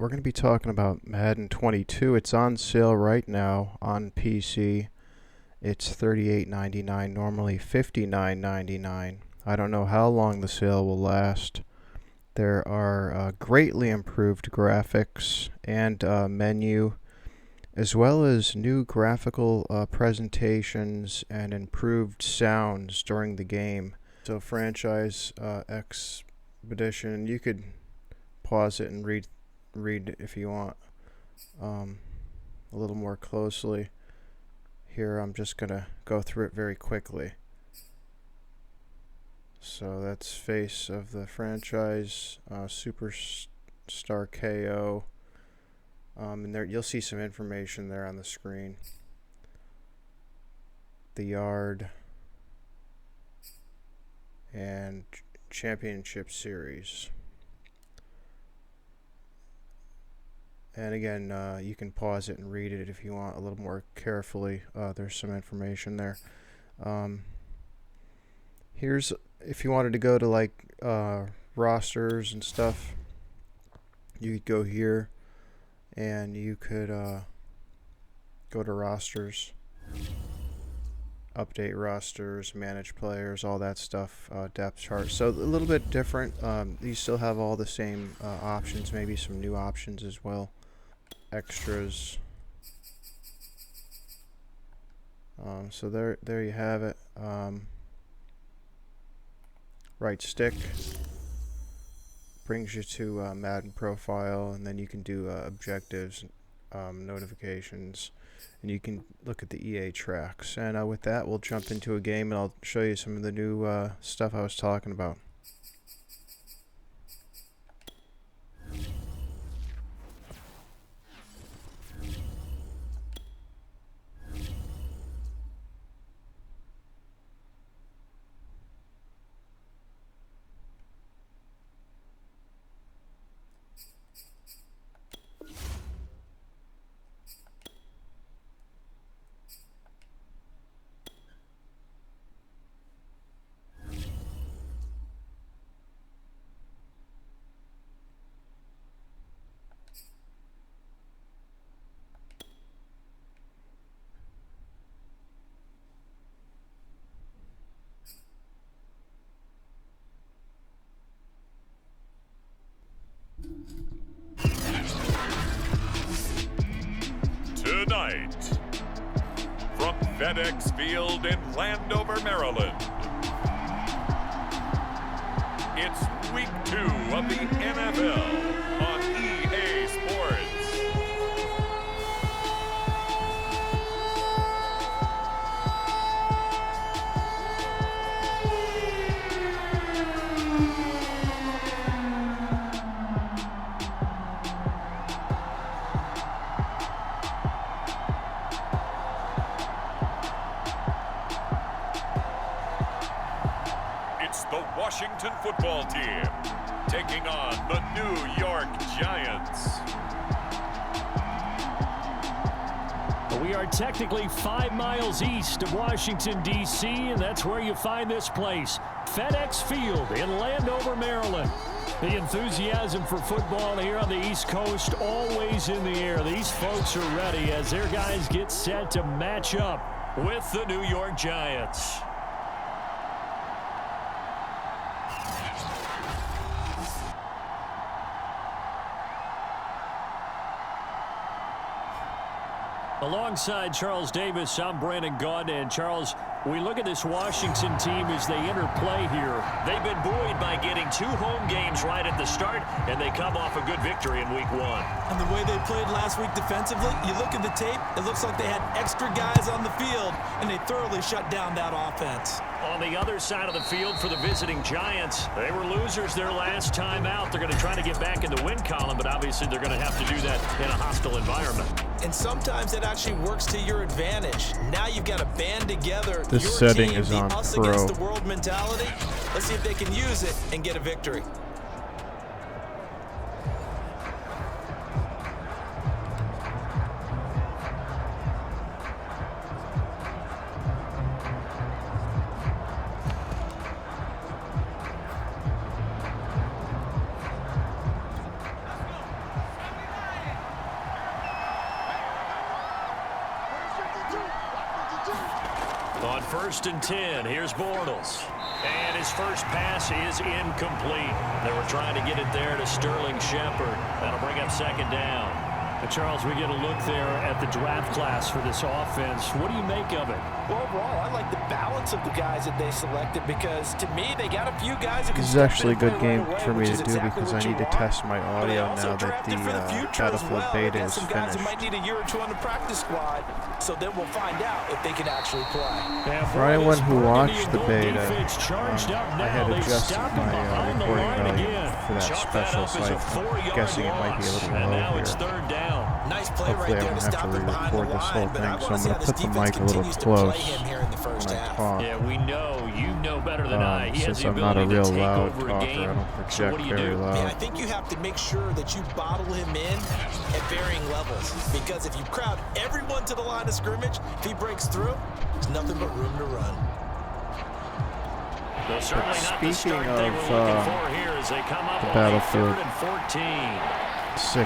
we're going to be talking about Madden 22. It's on sale right now on PC. It's $38.99, normally $59.99. I don't know how long the sale will last. There are greatly improved graphics and menu, as well as new graphical presentations and improved sounds during the game. So franchise expedition, you could pause it and read it if you want a little more closely. Here I'm just gonna go through it very quickly. So that's face of the franchise, Superstar KO, and there you'll see some information there on the screen. The yard and championship series. And again, you can pause it and read it if you want a little more carefully. There's some information there. Here's, if you wanted to go to like rosters and stuff, you could go here and you could go to rosters, update rosters, manage players, all that stuff, depth chart. So a little bit different. You still have all the same options, maybe some new options as well. Extras. So there you have it. Right stick brings you to Madden profile, and then you can do objectives, notifications, and you can look at the EA tracks. And with that, we'll jump into a game, and I'll show you some of the new stuff I was talking about. Tonight, from FedEx Field in Landover, Maryland, it's week 2 of the NFL on EA Sports. The Washington football team taking on the New York Giants. We are technically 5 miles east of Washington, D.C., and that's where you find this place, FedEx Field in Landover, Maryland. The enthusiasm for football here on the East Coast always in the air. These folks are ready as their guys get set to match up with the New York Giants. Alongside Charles Davis, I'm Brandon Gaud. And Charles, we look at this Washington team as they interplay here. They've been buoyed by getting 2 home games right at the start, and they come off a good victory in week 1. And the way they played last week defensively, you look at the tape, it looks like they had extra guys on the field, and they thoroughly shut down that offense. On the other side of the field for the visiting Giants, they were losers their last time out. They're going to try to get back in the win column, but obviously they're going to have to do that in a hostile environment. And sometimes it actually works to your advantage. Now you've got to band together. This your setting team, is the on us Pro. against the world mentality. Let's see if they can use it and get a victory. 1st and 10. Here's Bortles. And his first pass is incomplete. They were trying to get it there to Sterling Shepard. That'll bring up 2nd down. Charles, we get a look there at the draft class for this offense. What do you make of it? Well, overall, I like the balance of the guys that they selected because, to me, they got a few guys that can This is actually a good game right away, for me which to is do exactly because I what you need to want. test my But they audio also now that drafted the for the future as Battlefield well. beta They got is some guys that might finished. need a year or two on the practice squad, so then we'll find out if they can actually play. For anyone who watched the beta, I had adjusted my recording value for that special, so I'm guessing it might be a little And low now here. it's 3rd down. Nice play Hopefully right I there won't to have stop to him behind the re-record this whole line, but I thing, so want I'm to see going how to this put the defense mic a little continues to close play him here in the first when I half. talk. Yeah, we know. You know better than I. He has Since the I'm not a ability real to take loud over a talker, game. I don't So project what do you very do? loud. Yeah, I think you have to make sure that you bottle him in at varying levels. Because if you crowd everyone to the line of scrimmage, if he breaks through, there's nothing but room to run. Well, certainly not the Speaking start they of, were looking for here as they come up the on Battlefield 3rd and 14. 6,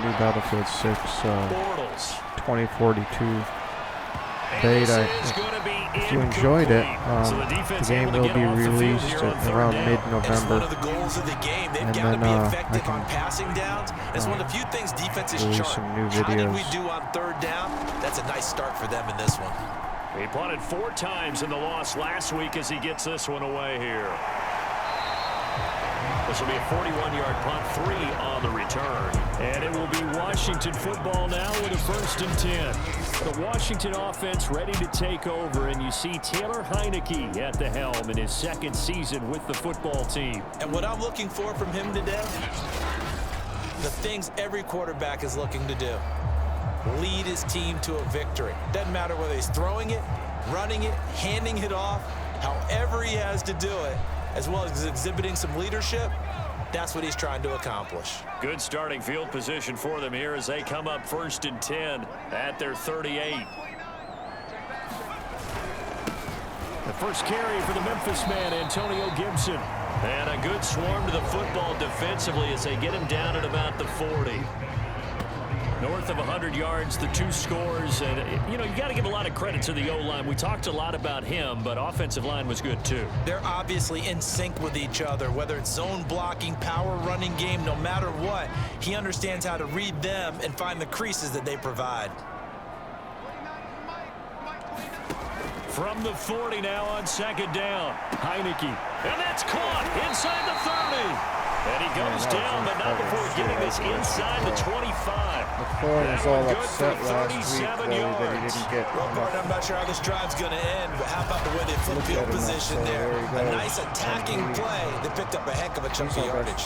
new Battlefield 6, Bortles. 2042 And beta. this is gonna be If you enjoyed it, incomplete. So the the defense game able to will get be off the field released here on 3rd around down. It's one mid-November. of the goals of the game. They've And got to then, be I effective can, on passing downs. It's one of the few things defenses release chart. some new How did we videos. do on 3rd down? That's a nice start for them in this one. He punted 4 times in the loss last week as he gets this one away here. This will be a 41-yard punt, 3 on the return. And it will be Washington football now with a 1st and 10. The Washington offense ready to take over, and you see Taylor Heineke at the helm in his 2nd season with the football team. And what I'm looking for from him today, the things every quarterback is looking to do. Lead his team to a victory. Doesn't matter whether he's throwing it, running it, handing it off, however he has to do it, as well as exhibiting some leadership, that's what he's trying to accomplish. Good starting field position for them here as they come up 1st and 10 at their 38. The first carry for the Memphis man, Antonio Gibson. And a good swarm to the football defensively as they get him down at about the 40. North of 100 yards, the 2 scores. And, you know, you got to give a lot of credit to the O-line. We talked a lot about him, but offensive line was good, too. They're obviously in sync with each other, whether it's zone blocking, power running game, no matter what. He understands how to read them and find the creases that they provide. From the 40 now on 2nd down. Heineke. And that's caught inside the 30. And he goes down, but not before getting this inside the 25. McLaurin was all upset last week, though, that he didn't get Well, Bart, I'm not sure how this drive's going to end, but how about the way they flip field position there? A nice attacking play that picked up a heck of a chunk of yardage.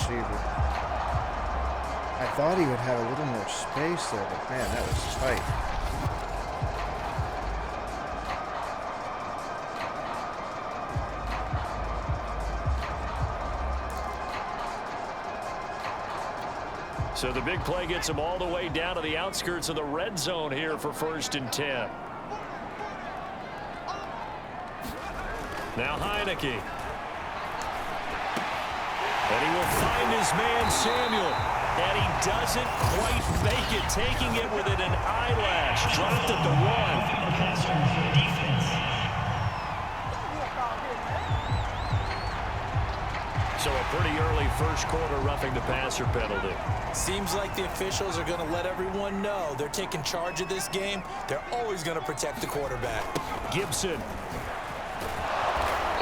I thought he would have a little more space there, but man, that was tight. So the big play gets him all the way down to the outskirts of the red zone here for 1st and 10. Now Heineke. And he will find his man Samuel. And he doesn't quite make it, taking it within an eyelash. Dropped at the 1. So a pretty early first quarter roughing the passer penalty. Seems like the officials are going to let everyone know they're taking charge of this game. They're always going to protect the quarterback. Gibson.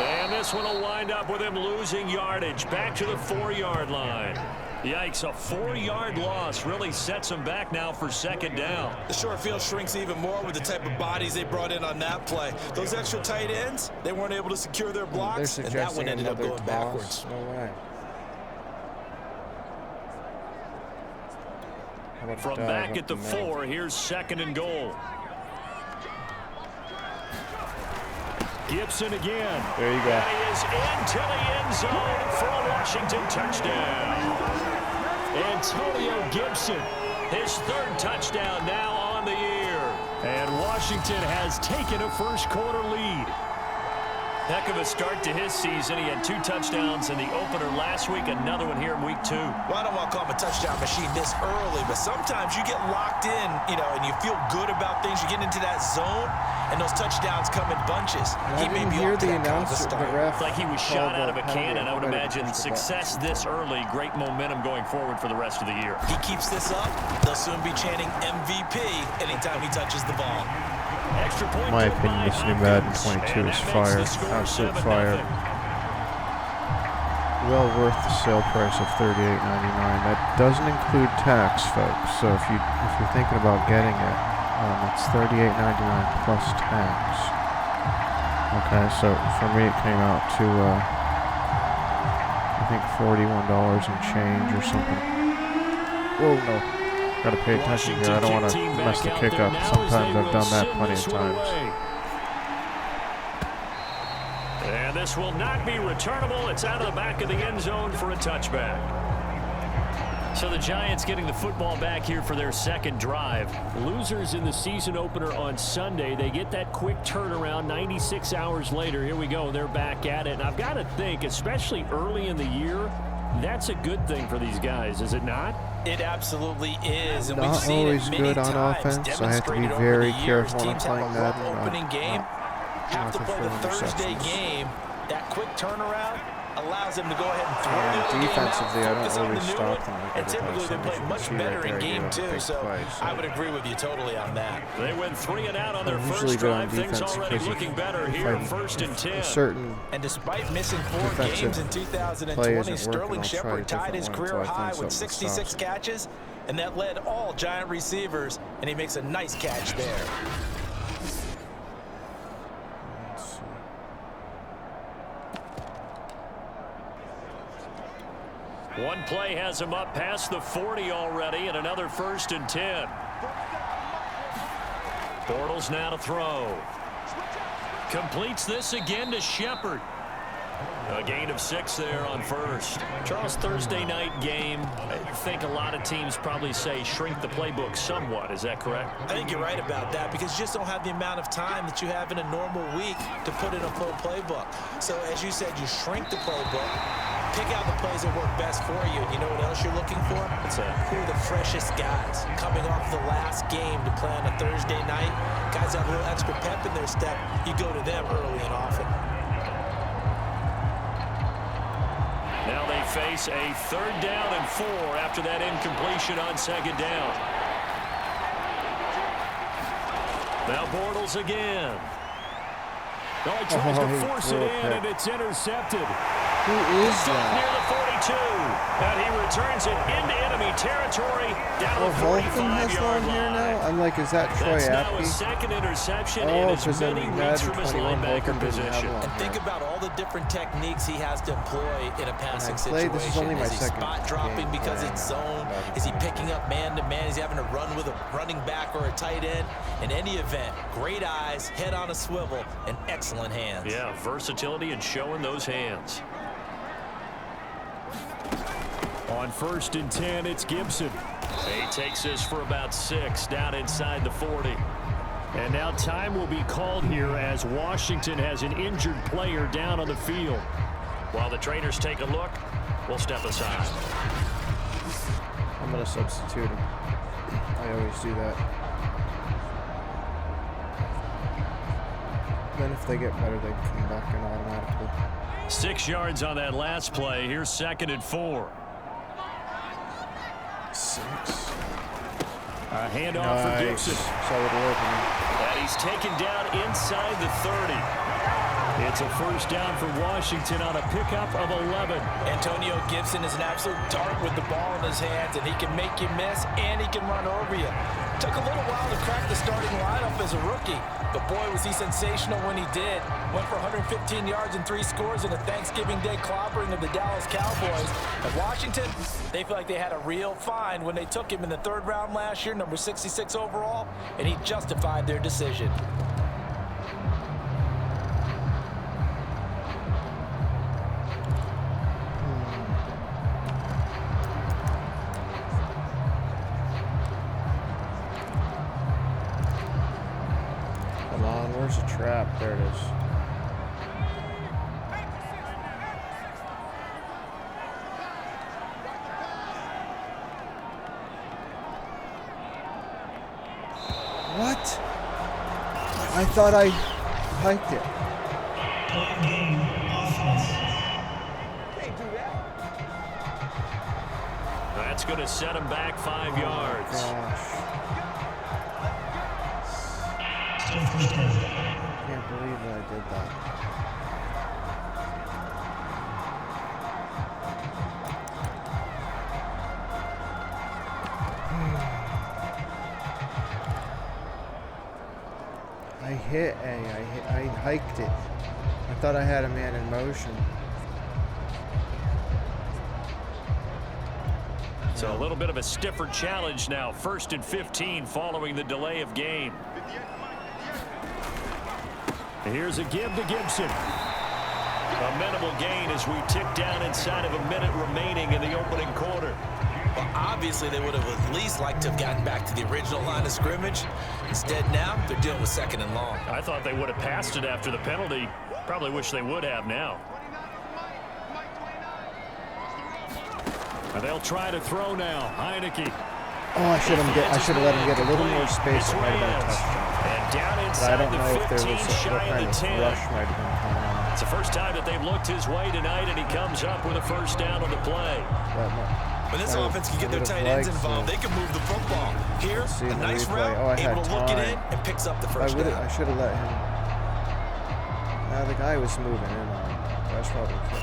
And this one will wind up with him losing yardage back to the 4-yard line. Yikes, a 4-yard loss really sets him back now for 2nd down. The short field shrinks even more with the type of bodies they brought in on that play. Those extra tight ends, they weren't able to secure their blocks, and that one ended up going backwards. No way. From back at the 4, here's 2nd and goal. Gibson again. There you go. And he is into the end zone for a Washington touchdown. Antonio Gibson. His 3rd touchdown now on the year. And Washington has taken a first quarter lead. Heck of a start to his season. He had 2 touchdowns in the opener last week, another one here in week 2. Well, I don't want to call him a touchdown machine this early, but sometimes you get locked in, and you feel good about things. You get into that zone, and those touchdowns come in bunches. He may be off to that kind of a start. Like he was shot out of a cannon. I would imagine success this early, great momentum going forward for the rest of the year. He keeps this up, they'll soon be chanting MVP anytime he touches the ball. Extra point. In my opinion, this new Madden 22 is fire. Absolute fire. Well worth the sale price of $38.99. That doesn't include tax, folks. So if you're thinking about getting it, it's $38.99 plus tax. Okay, so for me it came out to I think $41 and change or something. Whoa, no. Gotta pay attention here. I don't want to mess the kick up. Sometimes I've done that plenty of times. And this will not be returnable. It's out of the back of the end zone for a touchback. So the Giants getting the football back here for their second drive. Losers in the season opener on Sunday. They get that quick turnaround 96 hours later. Here we go. They're back at it. And I've got to think, especially early in the year, that's a good thing for these guys, is it not? It absolutely is, and we've Not seen always it many good on times. offense. I have to be Demonstrated very over the careful years. when I'm Teams have playing a rough Madden. opening game, have to not play the throwing Thursday interceptions. game. That quick turnaround allows them to go ahead and throw And the game defensively, out, I don't focus on always the new stop one, them like and typically they play everybody. much See better right in there, game you have a 2, big so play, so I would agree with you totally on that. They went 3 and out on their usually first good on drive. Things defense already because looking if better here, first and 10. a certain And despite missing 4 defensive games in play 2020, isn't Sterling working, I'll try Shepard a tied different his one career until I high find with something that 66 stops. catches, and that led all Giant receivers, and he makes a nice catch there. Let's see. One play has him up past the 40 already, and another first and 10. Bortles now to throw. Completes this again to Shepard. A gain of 6 there on first. Charles, Thursday night game. I think a lot of teams probably say shrink the playbook somewhat. Is that correct? I think you're right about that because you just don't have the amount of time that you have in a normal week to put in a full playbook. So as you said, you shrink the playbook, pick out the plays that work best for you. You know what else you're looking for? Who are the freshest guys coming off the last game to play on a Thursday night? Guys have a little extra pep in their step. You go to them early and often. Now they face a 3rd down and 4 after that incompletion on 2nd down. Now Bortles again. Oh, he tries to force it in, and it's intercepted. Who is Near that? the 42, and he returns it into enemy territory down Oh, the Holcomb has 45-yard long hair line. now? I'm like, is that Troy That's now his Apke? 2nd interception Oh, in as because then many weeks Madden from his 21 linebacker Holcomb didn't have position. long And think hair. about all the different techniques he has to employ in a passing played- situation. this is only my Is he second spot dropping game because playing it's zone? Madden. Is he picking up man-to-man? Is he having to run with a running back or a tight end? In any event, great eyes, head on a swivel, and excellent hands. Yeah, versatility and showing those hands. On 1st and 10, it's Gibson. He takes this for about 6 down inside the 40. And now time will be called here as Washington has an injured player down on the field. While the trainers take a look, we'll step aside. I'm going to substitute him. I always do that. Then if they get better, they can come back in automatically. 6 yards on that last play. Here's 2nd and 4. 6. A handoff for Gibson. So it'll open. And he's taken down inside the 30. It's a 1st down for Washington on a pickup of 11. Antonio Gibson is an absolute dart with the ball in his hands, and he can make you miss, and he can run over you. Took a little while to crack the starting lineup as a rookie, but boy, was he sensational when he did. Went for 115 yards and 3 scores in a Thanksgiving Day clobbering of the Dallas Cowboys. At Washington, they feel like they had a real find when they took him in the 3rd round last year, number 66 overall, and he justified their decision. Come on, where's the trap? There it is. What? I thought I hiked it. That's going to set him back 5 yards. Gosh. I can't believe that I did that. I hit A. I hiked it. I thought I had a man in motion. So a little bit of a stiffer challenge now. 1st and 15 following the delay of game. Here's a give to Gibson. A minimal gain as we tick down inside of a minute remaining in the opening quarter. Well, obviously, they would have at least liked to have gotten back to the original line of scrimmage. Instead, now, they're dealing with 2nd and long. I thought they would have passed it after the penalty. Probably wish they would have now. And they'll try to throw now. Heineke. Oh, I should have let him get a little more space. It might have been a touchdown. And down But I inside don't the know if there 15, was shy what of kind the of 10. rush might have been coming on. It's the first time that they've looked his way tonight, and he comes up with a 1st down on the play. When this offense can get their tight ends involved, they can move the football. Here, a nice route, able to look it in, and picks up the 1st down. I should have let him. The guy was moving in on him. That's probably good.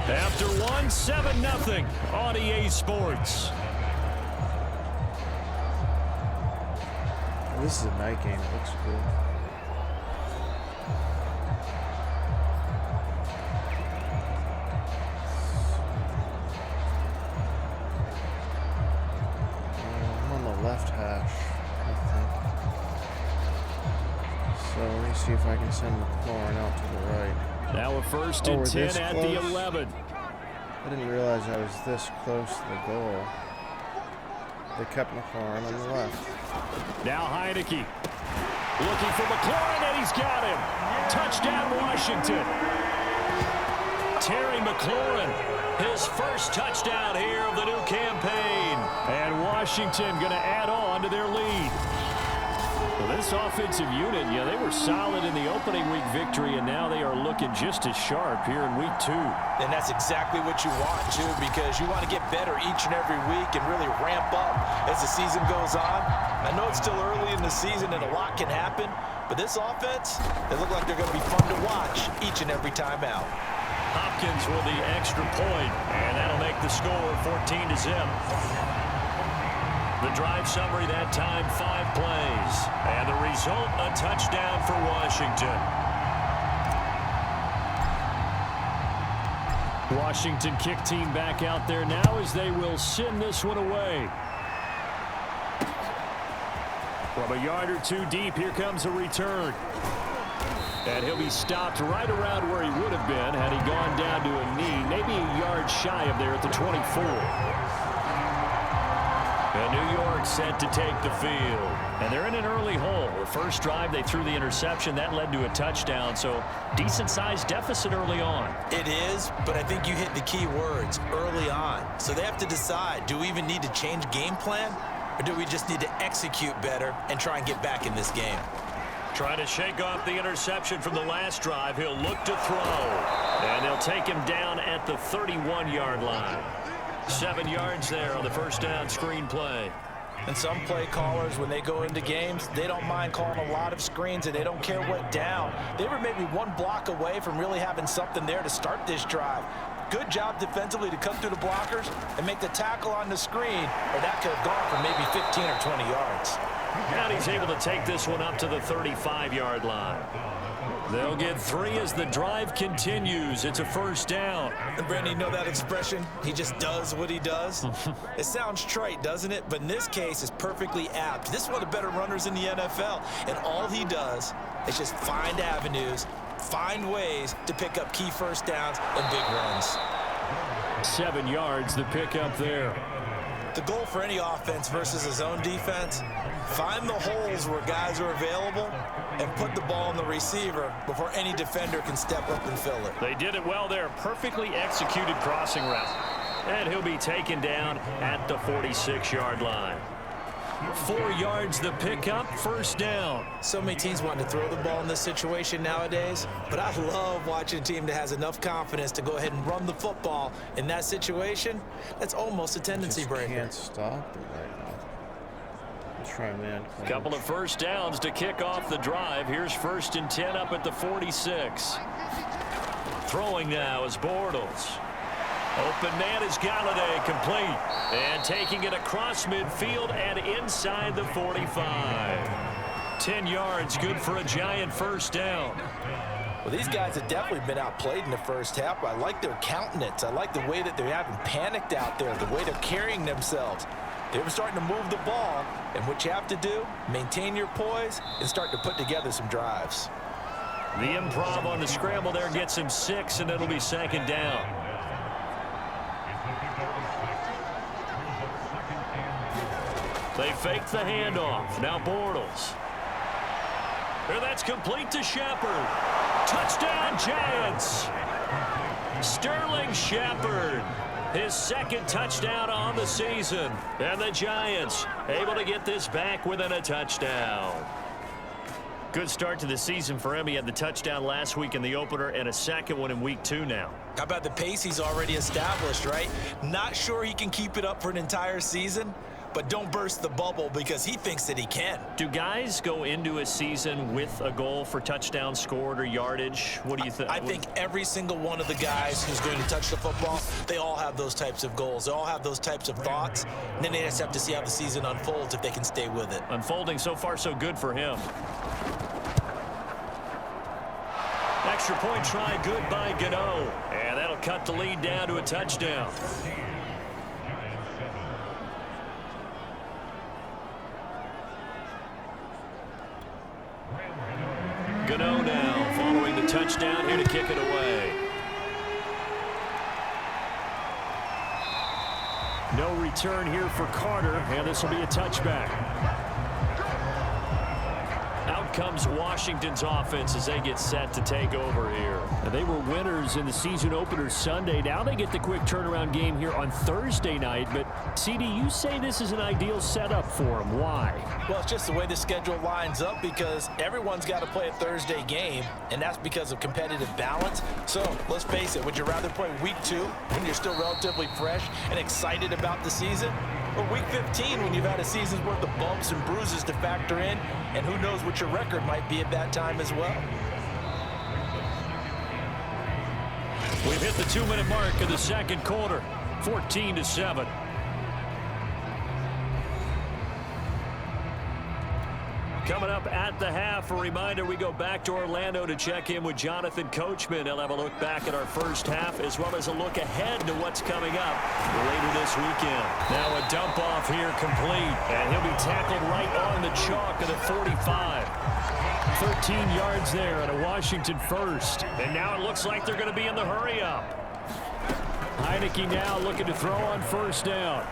After 1, 7-0 on EA Sports. This is a night game. It looks good. I'm on the left hash, I think. So let me see if I can send McLaurin out to the right. Now a 1st and 10 at the 11. I didn't realize I was this close to the goal. They kept McLaurin on the left. Now Heineke. Looking for McLaurin, and he's got him. Touchdown, Washington. Terry McLaurin, his 1st touchdown here of the new campaign. And Washington going to add on to their lead. Well, this offensive unit, they were solid in the opening week victory, and now they are looking just as sharp here in week 2. And that's exactly what you want, too, because you want to get better each and every week and really ramp up as the season goes on. I know it's still early in the season and a lot can happen, but this offense, they look like they're going to be fun to watch each and every time out. Hopkins with the extra point, and that'll make the score 14-0. The drive summary that time, 5 plays. And the result, a touchdown for Washington. Washington kick team back out there now as they will send this one away. From a yard or 2 deep, here comes a return. And he'll be stopped right around where he would have been had he gone down to a knee, maybe a yard shy of there at the 24. And New York set to take the field. And they're in an early hole. The first drive, they threw the interception. That led to a touchdown. So decent-sized deficit early on. It is, but I think you hit the key words, early on. So they have to decide, do we even need to change game plan? Or do we just need to execute better and try and get back in this game? Trying to shake off the interception from the last drive. He'll look to throw. And they'll take him down at the 31-yard line. 7 yards there on the 1st down screen play. And some play callers, when they go into games, they don't mind calling a lot of screens, and they don't care what down. They were maybe 1 block away from really having something there to start this drive. Good job defensively to cut through the blockers and make the tackle on the screen, or that could have gone for maybe 15 or 20 yards. And he's able to take this one up to the 35-yard line. They'll get 3 as the drive continues. It's a 1st down. And Brandon, you know that expression? He just does what he does. It sounds trite, doesn't it? But in this case, it's perfectly apt. This is one of the better runners in the NFL. And all he does is just find avenues, find ways to pick up key 1st downs and big runs. 7 yards, the pickup there. The goal for any offense versus a zone defense, find the holes where guys are available and put the ball on the receiver before any defender can step up and fill it. They did it well there. Perfectly executed crossing route. And he'll be taken down at the 46-yard line. 4 yards the pickup, first down. So many teams want to throw the ball in this situation nowadays, but I love watching a team that has enough confidence to go ahead and run the football. In that situation, that's almost a tendency breaker. Can't stop them right now. Let's try man. Couple of first downs to kick off the drive. Here's 1st and 10 up at the 46. Throwing now is Bortles. Open man is Galladay, complete. And taking it across midfield and inside the 45. 10 yards, good for a Giant first down. Well, these guys have definitely been outplayed in the first half. I like their countenance. I like the way that they haven't panicked out there, the way they're carrying themselves. They were starting to move the ball, and what you have to do, maintain your poise and start to put together some drives. The improv on the scramble there gets him 6, and it'll be 2nd down. They fake the handoff. Now Bortles. There, that's complete to Shepard. Touchdown, Giants. Sterling Shepard. His 2nd touchdown on the season. And the Giants able to get this back within a touchdown. Good start to the season for him. He had the touchdown last week in the opener and a 2nd one in week 2 now. How about the pace he's already established, right? Not sure he can keep it up for an entire season, but don't burst the bubble because he thinks that he can. Do guys go into a season with a goal for touchdowns scored or yardage? What do you think? I think every single one of the guys who's going to touch the football, they all have those types of goals. They all have those types of thoughts. And then they just have to see how the season unfolds if they can stay with it. Unfolding so far so good for him. Extra point try good by Gano. And that'll cut the lead down to a touchdown. Gano now following the touchdown here to kick it away. No return here for Carter, and this will be a touchback. Out comes Washington's offense as they get set to take over here. And they were winners in the season opener Sunday. Now they get the quick turnaround game here on Thursday night. But, CD, you say this is an ideal setup for them. Why? Well, it's just the way the schedule lines up because everyone's got to play a Thursday game, and that's because of competitive balance. So, let's face it, would you rather play week 2 when you're still relatively fresh and excited about the season? Or week 15 when you've had a season's worth of bumps and bruises to factor in, and who knows what your record might be at that time as well. We've hit the 2-minute mark of the 2nd quarter, 14-7. Coming up at the half, a reminder, we go back to Orlando to check in with Jonathan Coachman. He'll have a look back at our first half as well as a look ahead to what's coming up later this weekend. Now a dump off here complete, and he'll be tackled right on the chalk of the 45. 13 yards there at a Washington first. And now it looks like they're going to be in the hurry up. Heineke now looking to throw on first down.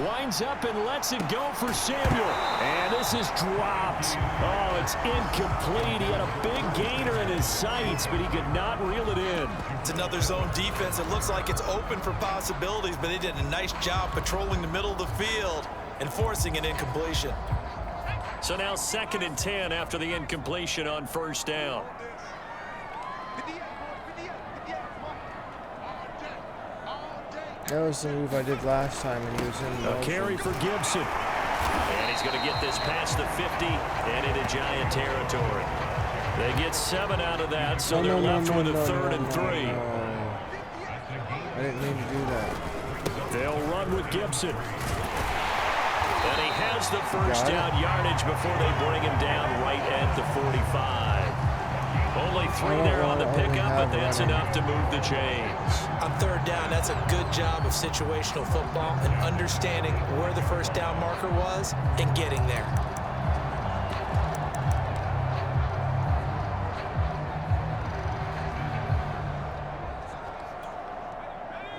Winds up and lets it go for Samuel. And this is dropped. Oh, it's incomplete. He had a big gainer in his sights, but he could not reel it in. It's another zone defense. It looks like it's open for possibilities, but they did a nice job patrolling the middle of the field and forcing an incompletion. So now 2nd and 10 after the incompletion on first down. That was the move I did last time when he was in A carry for Gibson. And he's going to get this past the 50 and into Giant territory. They get 7 out of that, so they're left with a 3rd and 3. I didn't mean to do that. They'll run with Gibson. And he has the first down yardage before they bring him down right at the 45. Only 3 there on the pickup, but that's enough to move the chains. On 3rd down, that's a good job of situational football and understanding where the first down marker was and getting there.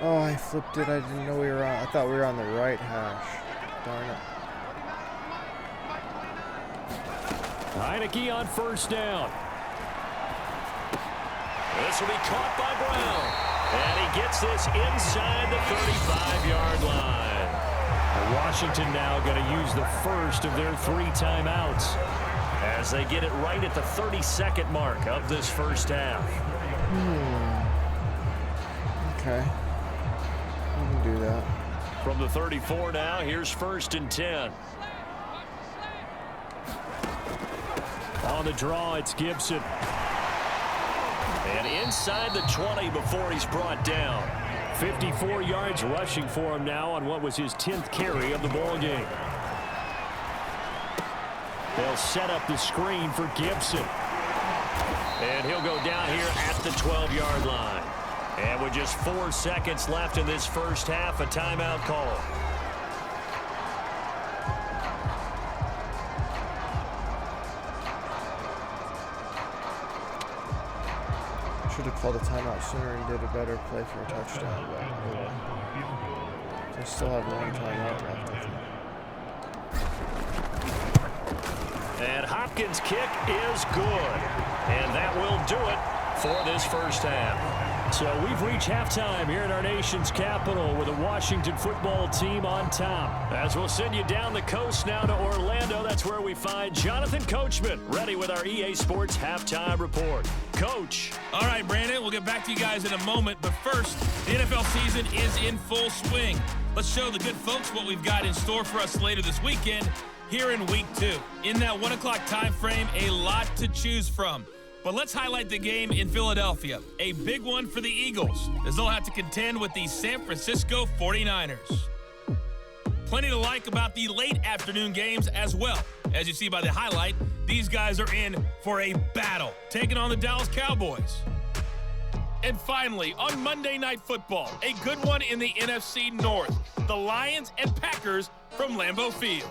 Oh, I flipped it. I didn't know we were on. I thought we were on the right hash. Darn it. Heineke on first down. This will be caught by Brown. And he gets this inside the 35-yard line. Washington now going to use the first of their 3 timeouts as they get it right at the 32nd mark of this first half. Okay. We can do that. From the 34 now, here's 1st and 10. On the draw, it's Gibson. And inside the 20 before he's brought down. 54 yards rushing for him now on what was his 10th carry of the ball game. They'll set up the screen for Gibson. And he'll go down here at the 12-yard line. And with just 4 seconds left in this first half, a timeout call. Should have called a timeout sooner and did a better play for a touchdown. But they still have 1 timeout left, I think. And Hopkins' kick is good. And that will do it for this first half. So we've reached halftime here in our nation's capital with the Washington football team on top. As we'll send you down the coast now to Orlando, that's where we find Jonathan Coachman ready with our EA Sports halftime report. Coach. All right, Brandon, we'll get back to you guys in a moment. But first, the NFL season is in full swing. Let's show the good folks what we've got in store for us later this weekend here in Week 2. In that 1 o'clock time frame, a lot to choose from. But let's highlight the game in Philadelphia, a big one for the Eagles, as they'll have to contend with the San Francisco 49ers. Plenty to like about the late afternoon games as well. As you see by the highlight, these guys are in for a battle, taking on the Dallas Cowboys. And finally, on Monday Night Football, a good one in the NFC North, the Lions and Packers from Lambeau Field.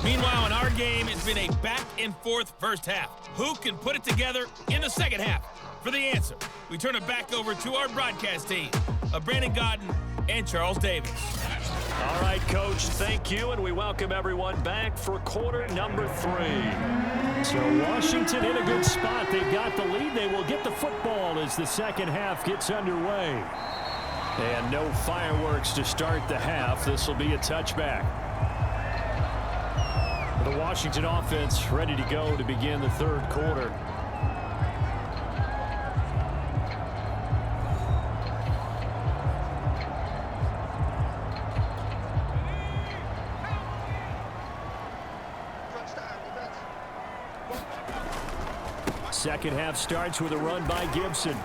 Meanwhile, in our game, it's been a back-and-forth first half. Who can put it together in the second half? For the answer, we turn it back over to our broadcast team of Brandon Godden and Charles Davis. All right, Coach, thank you, and we welcome everyone back for quarter number 3. So Washington in a good spot. They've got the lead. They will get the football as the second half gets underway. And no fireworks to start the half. This will be a touchback. The Washington offense ready to go to begin the third quarter. Second half starts with a run by Gibson.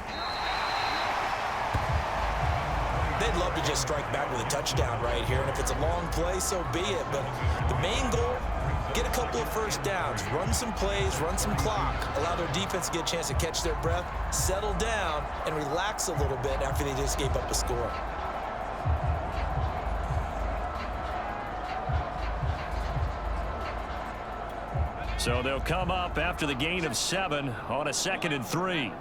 They'd love to just strike back with a touchdown right here, and if it's a long play, so be it. But the main goal, get a couple of first downs, run some plays, run some clock, allow their defense to get a chance to catch their breath, settle down, and relax a little bit after they just gave up a score. So they'll come up after the gain of 7 on a 2nd and 3.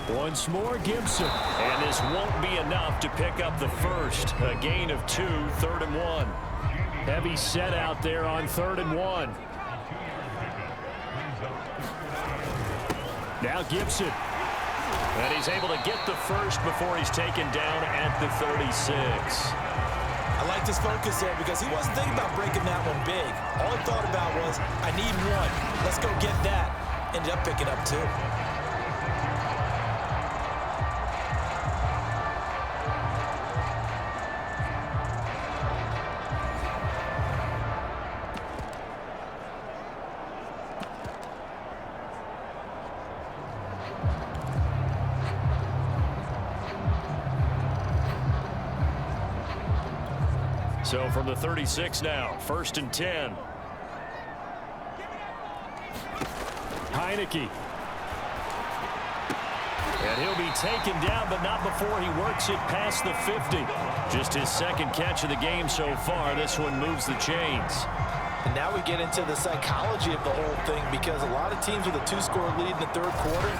Once more, Gibson. And this won't be enough to pick up the first. A gain of 2, 3rd and 1. Heavy set out there on 3rd and 1. Now Gibson. And he's able to get the first before he's taken down at the 36. I liked his focus there because he wasn't thinking about breaking that one big. All he thought about was, I need 1. Let's go get that. Ended up picking up 2. So from the 36 now, 1st and 10. Heineke. And he'll be taken down, but not before he works it past the 50. Just his 2nd catch of the game so far. This one moves the chains. And now we get into the psychology of the whole thing, because a lot of teams with a 2-score lead in the 3rd quarter,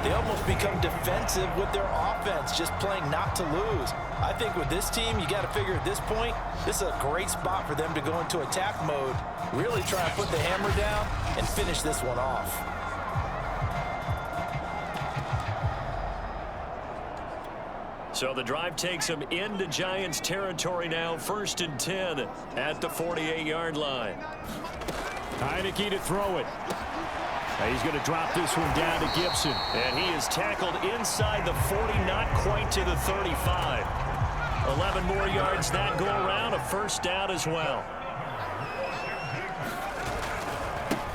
they almost become defensive with their offense, just playing not to lose. I think with this team, you got to figure at this point, this is a great spot for them to go into attack mode, really try to put the hammer down and finish this one off. So the drive takes them into Giants territory now, 1st and 10 at the 48-yard line. Heineke to throw it. He's going to drop this one down to Gibson. And he is tackled inside the 40, not quite to the 35. 11 more yards that go around, a first down as well.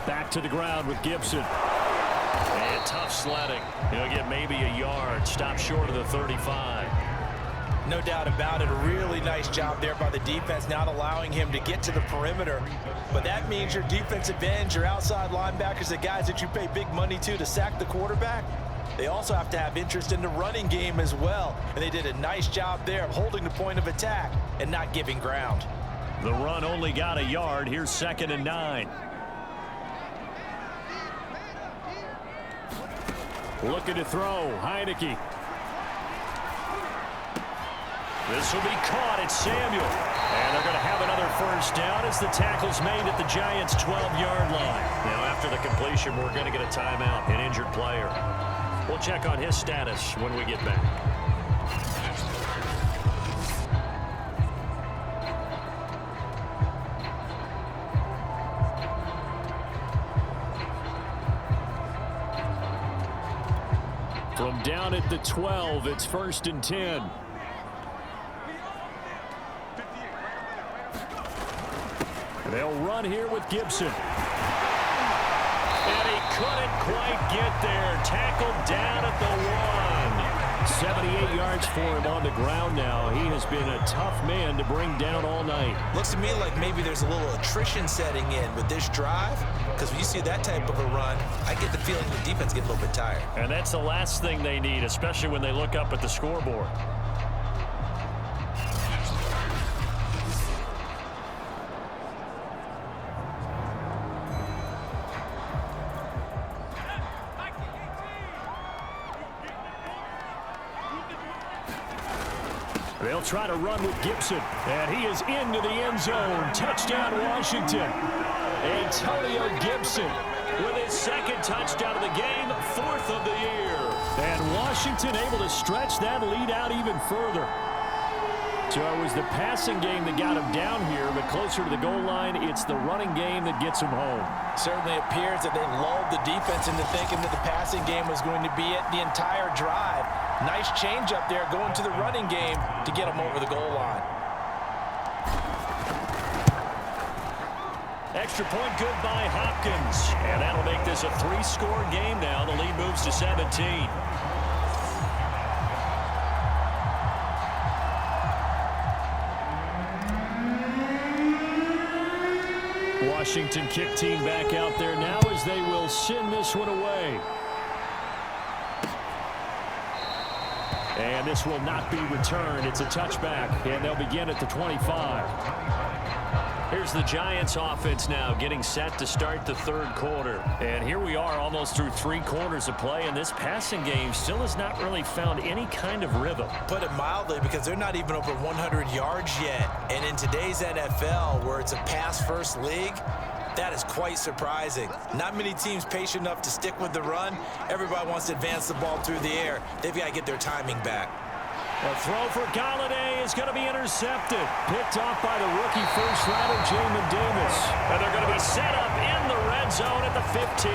Back to the ground with Gibson. And tough sledding. He'll get maybe a yard, stop short of the 35. No doubt about it. A really nice job there by the defense, not allowing him to get to the perimeter. But that means your defensive ends, your outside linebackers, the guys that you pay big money to sack the quarterback, they also have to have interest in the running game as well. And they did a nice job there of holding the point of attack and not giving ground. The run only got a yard. Here's 2nd and 9. Looking to throw. Heineke. This will be caught. It's Samuel. And they're going to have another first down as the tackle's made at the Giants' 12-yard line. Now, after the completion, we're going to get a timeout, an injured player. We'll check on his status when we get back. From down at the 12, it's 1st and 10. They'll run here with Gibson. And he couldn't quite get there. Tackled down at the 1. 78 yards for him on the ground now. He has been a tough man to bring down all night. Looks to me like maybe there's a little attrition setting in with this drive, because when you see that type of a run, I get the feeling the defense gets a little bit tired. And that's the last thing they need, especially when they look up at the scoreboard. They'll try to run with Gibson, and he is into the end zone. Touchdown, Washington. Antonio Gibson with his 2nd touchdown of the game, 4th of the year. And Washington able to stretch that lead out even further. So it was the passing game that got him down here, but closer to the goal line, it's the running game that gets him home. Certainly appears that they lulled the defense into thinking that the passing game was going to be it the entire drive. Nice change up there going to the running game to get them over the goal line. Extra point good by Hopkins. And that'll make this a 3-score game now. The lead moves to 17. Washington kick team back out there now as they will send this one away. And this will not be returned. It's a touchback, and they'll begin at the 25. Here's the Giants offense now getting set to start the 3rd quarter. And here we are almost through 3 quarters of play, and this passing game still has not really found any kind of rhythm. Put it mildly, because they're not even over 100 yards yet. And in today's NFL, where it's a pass-first league, that is quite surprising. Not many teams patient enough to stick with the run. Everybody wants to advance the ball through the air. They've got to get their timing back. A throw for Galladay is going to be intercepted. Picked off by the rookie first-rounder, Jamin Davis. And they're going to be set up in the red zone at the 15.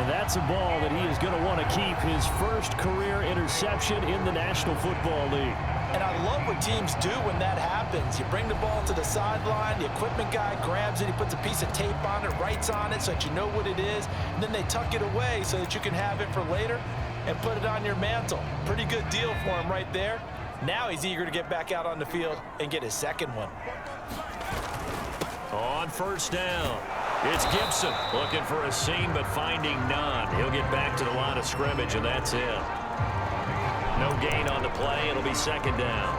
And that's a ball that he is going to want to keep, his first career interception in the National Football League. And I love what teams do when that happens. You bring the ball to the sideline, the equipment guy grabs it, he puts a piece of tape on it, writes on it so that you know what it is, and then they tuck it away so that you can have it for later and put it on your mantle. Pretty good deal for him right there. Now he's eager to get back out on the field and get his 2nd one. On 1st down, it's Gibson looking for a seam but finding none. He'll get back to the line of scrimmage, and that's it. No gain on the play. It'll be 2nd down.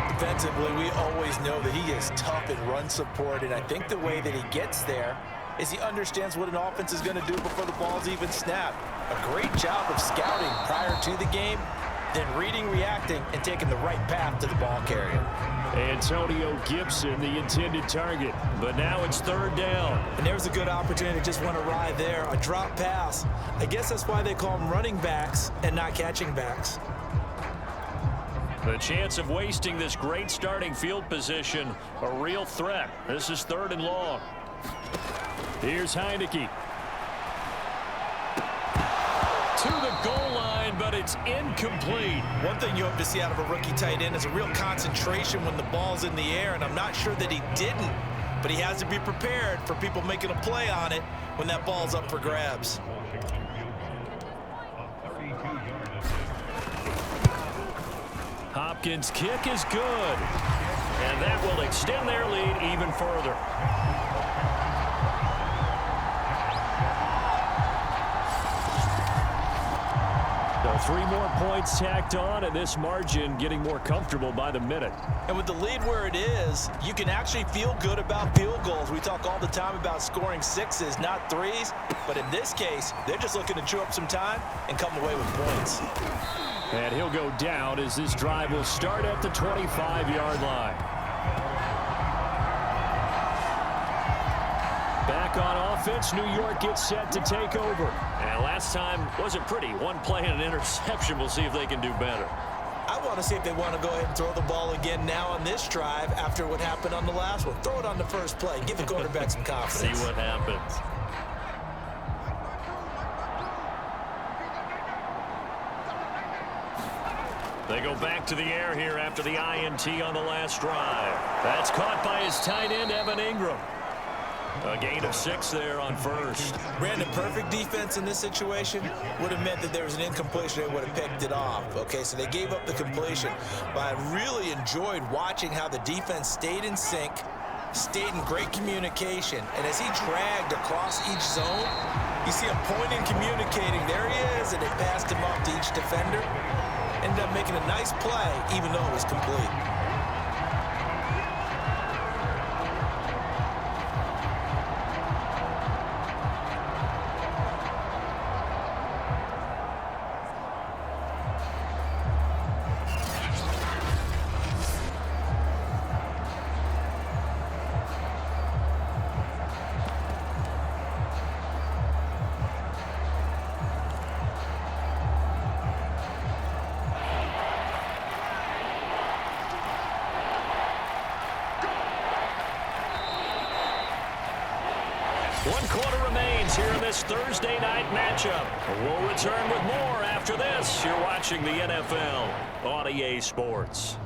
Defensively, we always know that he is tough in run support, and I think the way that he gets there is he understands what an offense is going to do before the ball's even snapped. A great job of scouting prior to the game, then reading, reacting, and taking the right path to the ball carrier. Antonio Gibson, the intended target, but now it's third down. And there's a good opportunity to just went awry there, a drop pass. I guess that's why they call them running backs and not catching backs. The chance of wasting this great starting field position, a real threat. This is 3rd and long. Here's Heineke. To the goal line, but it's incomplete. One thing you hope to see out of a rookie tight end is a real concentration when the ball's in the air, and I'm not sure that he didn't, but he has to be prepared for people making a play on it when that ball's up for grabs. Hopkins' kick is good, and that will extend their lead even further. So 3 more points tacked on, and this margin getting more comfortable by the minute. And with the lead where it is, you can actually feel good about field goals. We talk all the time about scoring 6s, not 3s. But in this case, they're just looking to chew up some time and come away with points. And he'll go down as this drive will start at the 25-yard line. Back on offense, New York gets set to take over. And last time wasn't pretty. 1 play and an interception. We'll see if they can do better. I want to see if they want to go ahead and throw the ball again now on this drive after what happened on the last one. Throw it on the first play. Give the quarterback some confidence. See what happens. They go back to the air here after the INT on the last drive. That's caught by his tight end, Evan Ingram. A gain of 6 there on first. Brandon, perfect defense in this situation would have meant that there was an incompletion. They would have picked it off. Okay, so they gave up the completion. But I really enjoyed watching how the defense stayed in sync, stayed in great communication. And as he dragged across each zone, you see him pointing, communicating. There he is, and they passed him off to each defender. Ended up making a nice play, even though it was complete. Here in this Thursday night matchup. We'll return with more after this. You're watching the NFL on EA Sports.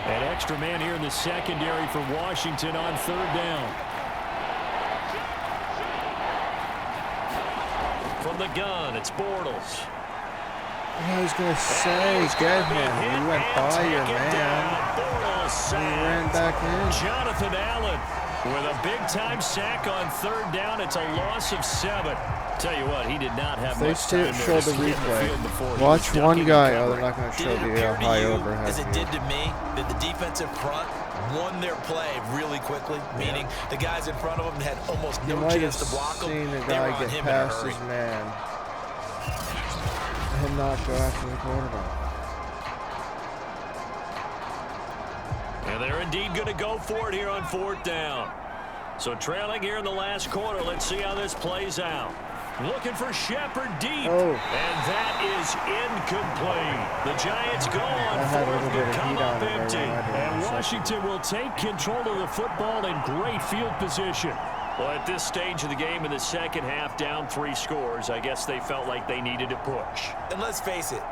An extra man here in the secondary for Washington on 3rd down. From the gun, it's Bortles. I was going to say, get him. You went by your man. Bortles He ran back in. Jonathan Allen with a big-time sack on 3rd down. It's a loss of 7. Tell you what, he did not have They much time show the replay. Watch one guy. Oh, they're not going to show the high overhead. As it did to me, that the defensive front won their play really quickly, meaning the guys in front of them had almost no chance to block them. You might have seen the They guy were on get him in a past hurry. his man and not go after the quarterback. And they're indeed going to go for it here on 4th down. So trailing here in the last quarter. Let's see how this plays out. Looking for Shepard deep. Oh. And that is incomplete. The Giants go on had a 4th little bit to of come heat up on it there, empty. And Washington will take control of the football in great field position. Well, at this stage of the game in the second half, down 3 scores, I guess they felt like they needed to push. And let's face it,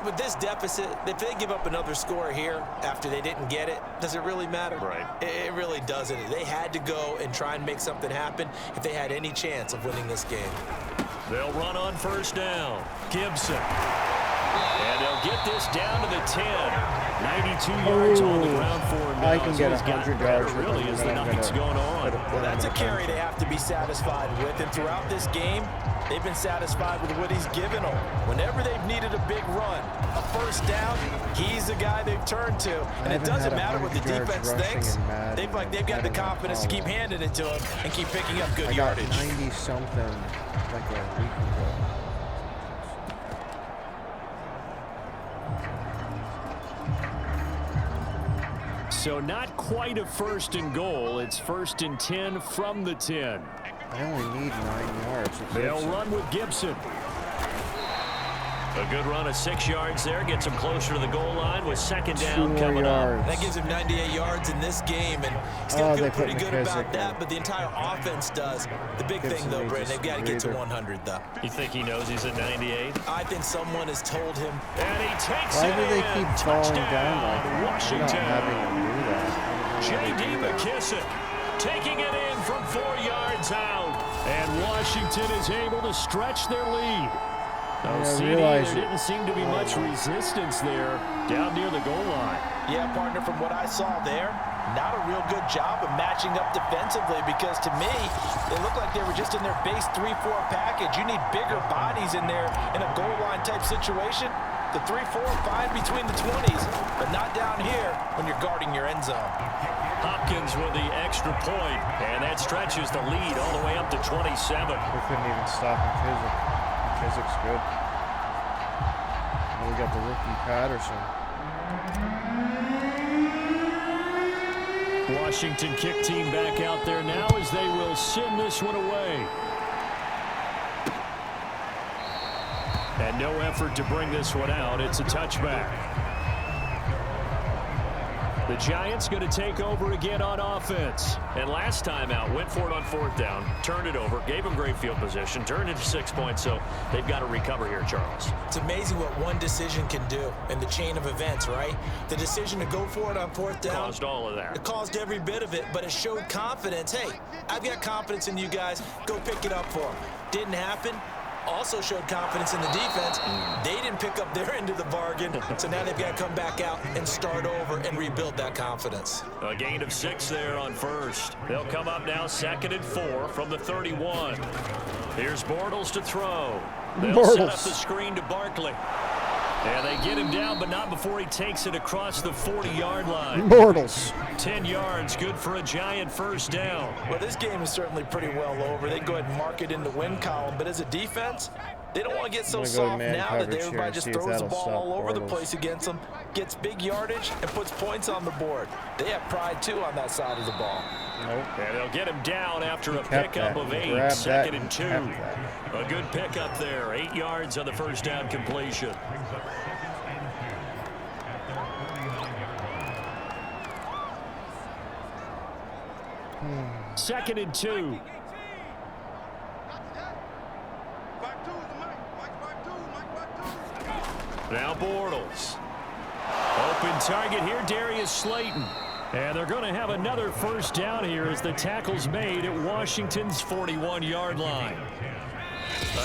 with this deficit, if they give up another score here after they didn't get it, does it really matter? Right. It really doesn't. They had to go and try and make something happen if they had any chance of winning this game. They'll run on 1st down. Gibson. And they'll get this down to the 10. 92 yards on the ground for him now. I can get 100 yards. Really, as the night's going on. Well, that's a carry they have to be satisfied with. And throughout this game, they've been satisfied with what he's given them. Whenever they've needed a big run, a first down, he's the guy they've turned to. And it doesn't matter what the defense thinks. They've got the confidence to keep handing it to him and keep picking up good yardage. 90-something like a week ago. So not quite a 1st and goal. It's 1st and 10 from the 10. I only need 9 yards. They'll run with Gibson. A good run of 6 yards there. Gets him closer to the goal line with 2nd down coming up. That gives him 98 yards in this game, and he's going to feel pretty good about that, but the entire offense does. The big thing, though, Brandon, they've got to get to 100, though. You think he knows he's at 98? I think someone has told him. And he takes Why it do they in. keep falling Touchdown, down like that? Washington. They're not having them do that. J.D. McKissick taking it in from 4 yards out. And Washington is able to stretch their lead. CD, there didn't seem to be much resistance there down near the goal line. Yeah, partner, from what I saw there, not a real good job of matching up defensively, because to me, it looked like they were just in their base 3-4 package. You need bigger bodies in there in a goal line type situation. The 3-4 fine between the 20s, but not down here when you're guarding your end zone. Hopkins with the extra point, and that stretches the lead all the way up to 27. We couldn't even stop McKissick. McKissick's good. And we got the rookie Patterson. Washington kick team back out there now as they will send this one away. And no effort to bring this one out. It's a touchback. The Giants going to take over again on offense. And last time out, went for it on 4th down, turned it over, gave them great field position, turned it to 6 points, so they've got to recover here, Charles. It's amazing what one decision can do in the chain of events, right? The decision to go for it on 4th down. Caused all of that. It caused every bit of it, but it showed confidence. Hey, I've got confidence in you guys. Go pick it up for them. Didn't happen. Also showed confidence in the defense. They didn't pick up their end of the bargain, so now they've got to come back out and start over and rebuild that confidence. A gain of 6 there on 1st. They'll come up now 2nd and 4 from the 31. Here's Bortles to throw. They'll set up the screen to Barkley. And they get him down, but not before he takes it across the 40-yard line. Bortles. 10 yards, good for a Giant 1st down. Well, this game is certainly pretty well over. They can go ahead and mark it in the win column, but as a defense, they don't want to get so soft now that everybody just throws the ball all over the place against them, gets big yardage, and puts points on the board. They have pride, too, on that side of the ball. Nope. And they'll get him down after a pickup of 8, 2nd and 2. A good pickup there, 8 yards on the 1st down completion. Second and 2. Now Bortles. Open target here, Darius Slayton. And they're going to have another 1st down here as the tackle's made at Washington's 41-yard line.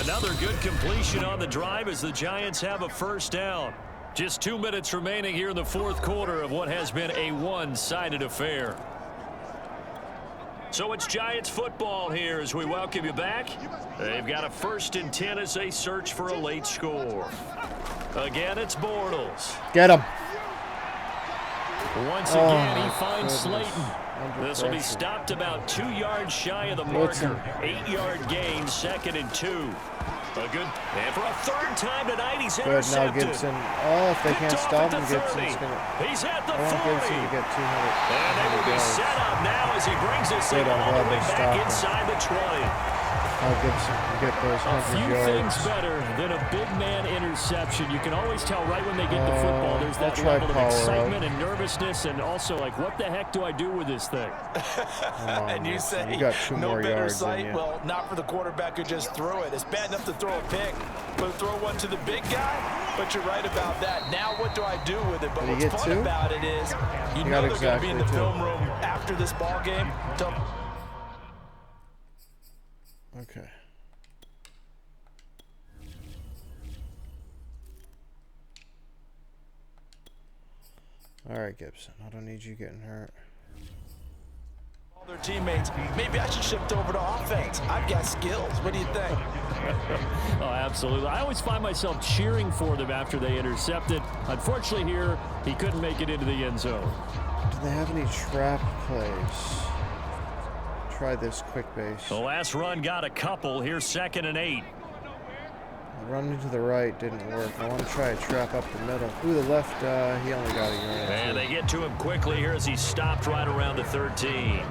Another good completion on the drive as the Giants have a 1st down. Just 2 minutes remaining here in the 4th quarter of what has been a one-sided affair. So it's Giants football here as we welcome you back. They've got a 1st and 10 as they search for a late score. Again, it's Bortles. Get him. Once again, he finds Slayton. This will be stopped about 2 yards shy of the marker. 8-yard gain, 2nd and 2. A good, and for a 3rd time tonight, he's intercepted. Good, now Gibson. Oh, if they can't stop him, Gibson's going to... He's at the 40. I want Gibson to get 200. And they will be set up now as he brings this thing all the way back inside the 20. Oh, Gibson can get those 100 yards. A few things better than a big man interception. You can always tell right when they get the football. There's that level of excitement and nervousness, and also like, what the heck do I do with this thing? And you say, you got 2 no more better yards sight. Well, not for the quarterback who just threw it. It's bad enough to throw a pick, but throw one to the big guy. But you're right about that. Now what do I do with it? But what's fun about it is, you know they're going to be in the film room after this ball game. Okay. All right, Gibson. I don't need you getting hurt. Their teammates, maybe I should shift over to offense. I've got skills. What do you think? Oh, absolutely. I always find myself cheering for them after they intercept it. Unfortunately here, he couldn't make it into the end zone. Do they have any trap plays? Try this quick base. The last run got a couple. Here's 2nd and 8. The run into the right didn't work. I want to try a trap up the middle. Ooh, the left, he only got a yard. And they get to him quickly here as he stopped right around the 13.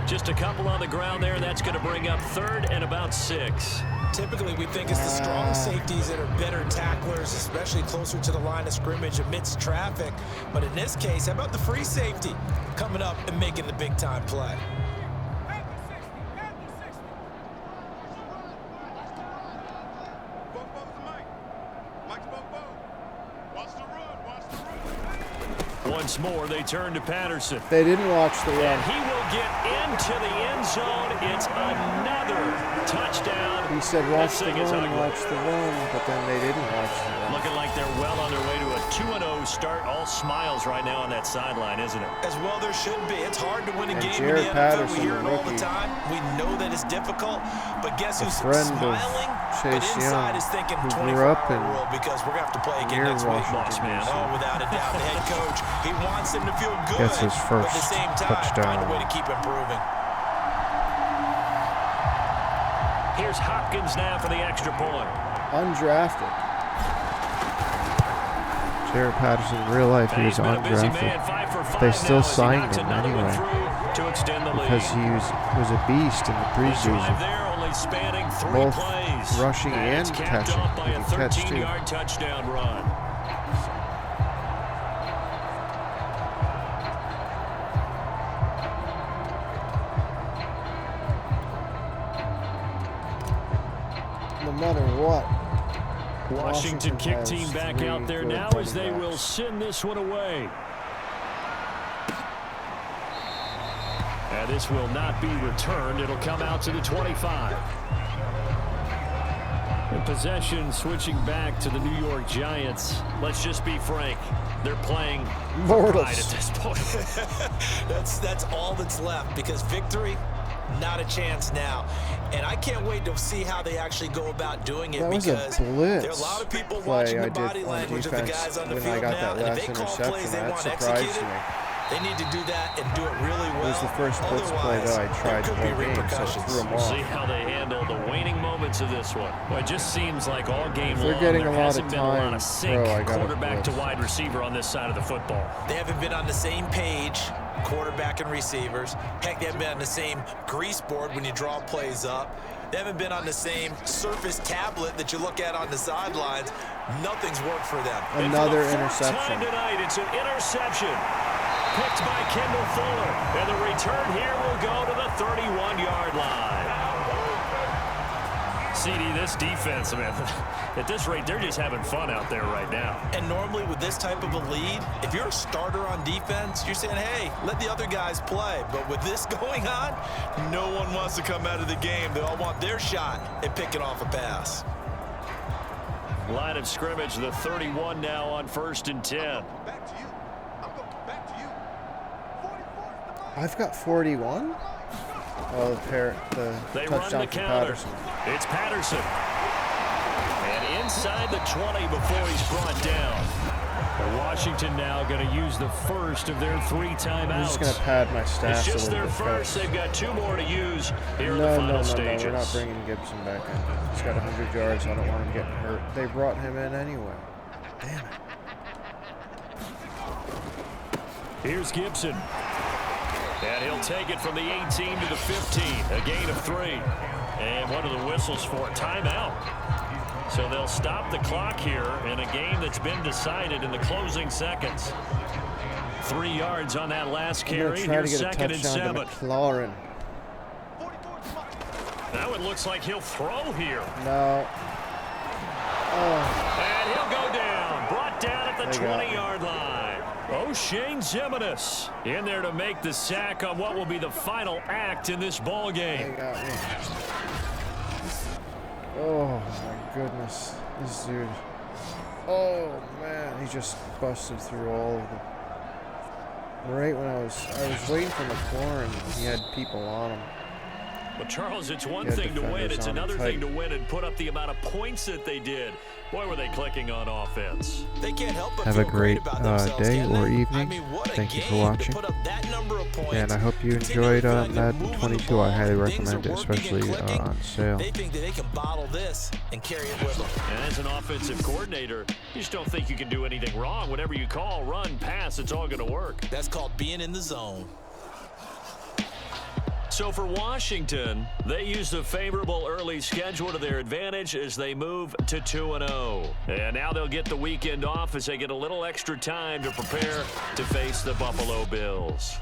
Just a couple on the ground there. That's going to bring up 3rd and about 6. Typically, we think it's the strong safeties that are better tacklers, especially closer to the line of scrimmage amidst traffic. But in this case, how about the free safety coming up and making the big-time play? Once more, they turn to Patterson. They didn't watch the run. And he will get into the end zone. It's another touchdown. He said watch the run, but then they didn't watch the run. Looking like they're well on their way to a 2-0 start. All smiles right now on that sideline, isn't it? As well there should be. It's hard to win a game Jared in the NFL. Patterson, We hear it all the rookie. time. We know that it's difficult, but guess who's friend of smiling? But Chase inside Young, is thinking who 24 grew up hour in rule because we're going to have to play again near next week. Washington, man. D.C. Oh, without a doubt. The head coach, he wants them to feel good, Gets his but at the first same time, touchdown. find a way to keep improving. Here's Hopkins now for the extra point. Undrafted. Jared Patterson, in real life, he was He's been a busy man, undrafted. 5 for 5 They now still as he signed knocks him another one anyway through to extend the lead. because he was a beast in the The drive preseason. there only spanning 3 Both plays. rushing it's and capped catching. off by He a can catch, too. 13-yard touchdown run. No matter what. Washington kick has team back 3 out there good now as they running will backs. send this one away. And this will not be returned. It'll come out to the 25. And possession switching back to the New York Giants. Let's just be frank. They're playing for pride at this point. That's all that's left because victory, not a chance now. And I can't wait to see how they actually go about doing it That was a because blitz there are a lot of people play watching I the did body on language of the defense guys on the when I field got now. that And last if they call interception. plays they That want surprised executed, me. they need to do that and do it really well. It was the first blitz play that I tried there the could whole be game, so it repercussions. threw 'em We'll off. see how they handle the waning moments of this one. Well, it just seems like all game They're long getting there a lot of hasn't been a lot time. of sync Bro, I got a quarterback to blitz. wide receiver on this side of the football. They haven't been on the same page, quarterback and receivers. Heck, they haven't been on the same grease board when you draw plays up. They haven't been on the same Surface tablet that you look at on the sidelines. Nothing's worked for them. Another And for the interception. fourth time tonight, it's an interception. Picked by Kendall Fuller. And the return here will go to the 31-yard line. CD, this defense, man, at this rate, they're just having fun out there right now. And normally with this type of a lead, if you're a starter on defense, you're saying, hey, let the other guys play. But with this going on, no one wants to come out of the game. They all want their shot at picking off a pass. Line of scrimmage, the 31 now on 1st and 10. I've got 41. Oh, the They run touchdown the for counter. Patterson. It's Patterson. And inside the 20 before he's brought down. And Washington now going to use the first of their 3 timeouts. I'm just going to pad my It's stats a just little their bit. first. Coach. They've got 2 more to use here in the No, final stages. we're not bringing Gibson back in. He's got 100 yards. I don't want him getting hurt. They brought him in anyway. Damn it. Here's Gibson. And he'll take it from the 18 to the 15. A gain of 3. And what are the whistles for? Timeout. So they'll stop the clock here in a game that's been decided in the closing seconds. 3 yards on that last I'm going carry. to try to Here's get a 2nd and touchdown 7. to McLaurin. Now it looks like he'll throw here. No. Oh, And he'll go down. Brought down at the They got me. 20-yard line. O'Shane Zimenez in there to make the sack on what will be the final act in this ball they game. got me. Oh, my goodness. This dude. Oh, man. He just busted through all of them. Right when I was waiting for McLaurin, he had people on him. Well, Charles, it's one Yeah, thing to win. defenders It's on another tight. thing to win and put up the amount of points that they did. Boy, were they clicking on offense. They can't help but Have a feel great great about themselves, day can or they? evening. I mean, what a Thank you for game watching. to put up that number of points. And I hope you Continually enjoyed feel like they're Madden moving the 22. I highly ball. Things are recommend it, working and especially clicking. on sale. They think that they can bottle this and carry it with them. And as an offensive coordinator, you just don't think you can do anything wrong. Whatever you call, run, pass, it's all going to work. That's called being in the zone. So for Washington, they use the favorable early schedule to their advantage as they move to 2-0. And now they'll get the weekend off as they get a little extra time to prepare to face the Buffalo Bills.